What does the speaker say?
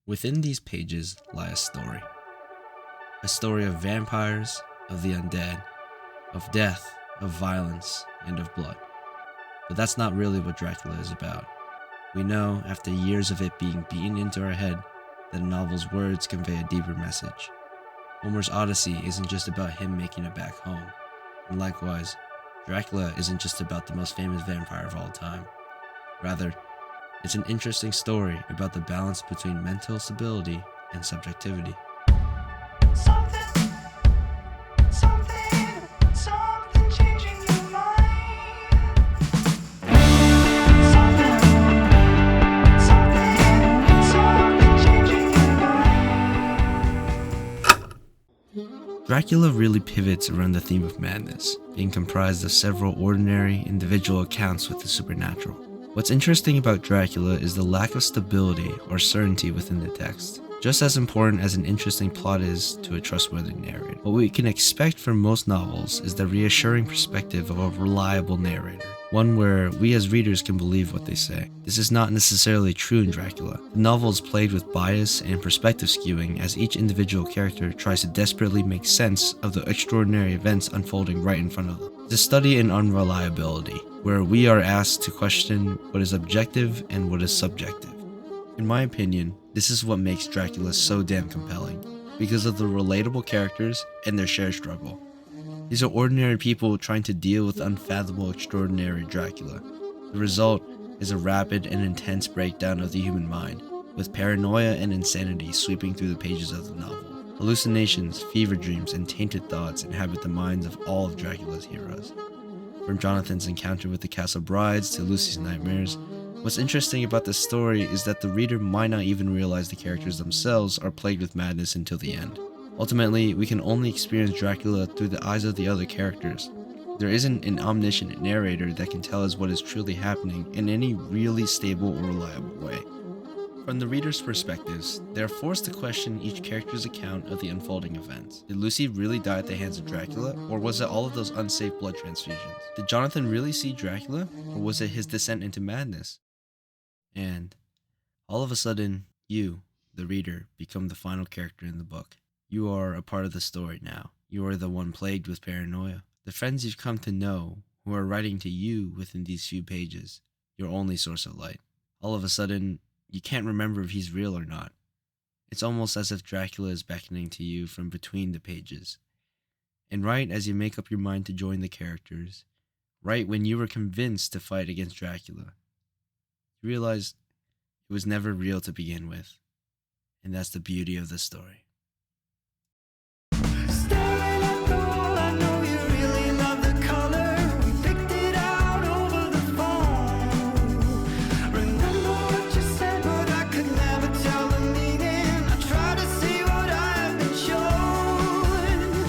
Within these pages lie a story of vampires, of the undead, of death, of violence, and of blood. But that's not really what Dracula is about. We know, after years of it being beaten into our head, that a novel's words convey a deeper message. Homer's Odyssey isn't just about him making it back home, and likewise, Dracula isn't just about the most famous vampire of all time. Rather, it's an interesting story about the balance between mental stability and subjectivity. Something, something changing your mind. Something changing your mind. Dracula really pivots around the theme of madness, being comprised of several ordinary, individual accounts with the supernatural. What's interesting about Dracula is the lack of stability or certainty within the text. Just as important as an interesting plot is to a trustworthy narrator, what we can expect from most novels is the reassuring perspective of a reliable narrator, one where we as readers can believe what they say. This is not necessarily true in Dracula. The novel is plagued with bias and perspective skewing as each individual character tries to desperately make sense of the extraordinary events unfolding right in front of them. It's a study in unreliability, where we are asked to question what is objective and what is subjective. In my opinion, this is what makes Dracula so damn compelling, because of the relatable characters and their shared struggle. These are ordinary people trying to deal with unfathomable extraordinary Dracula. The result is a rapid and intense breakdown of the human mind, with paranoia and insanity sweeping through the pages of the novel. Hallucinations, fever dreams, and tainted thoughts inhabit the minds of all of Dracula's heroes. From Jonathan's encounter with the castle brides to Lucy's nightmares, what's interesting about this story is that the reader might not even realize the characters themselves are plagued with madness until the end. Ultimately, we can only experience Dracula through the eyes of the other characters. There isn't an omniscient narrator that can tell us what is truly happening in any really stable or reliable way. From the reader's perspectives, they are forced to question each character's account of the unfolding events. Did Lucy really die at the hands of Dracula, or was it all of those unsafe blood transfusions? Did Jonathan really see Dracula, or was it his descent into madness? And all of a sudden, you, the reader, become the final character in the book. You are a part of the story now. You are the one plagued with paranoia. The friends you've come to know, who are writing to you within these few pages, your only source of light. All of a sudden, you can't remember if he's real or not. It's almost as if Dracula is beckoning to you from between the pages. And right as you make up your mind to join the characters, right when you were convinced to fight against Dracula, you realize it was never real to begin with. And that's the beauty of the story.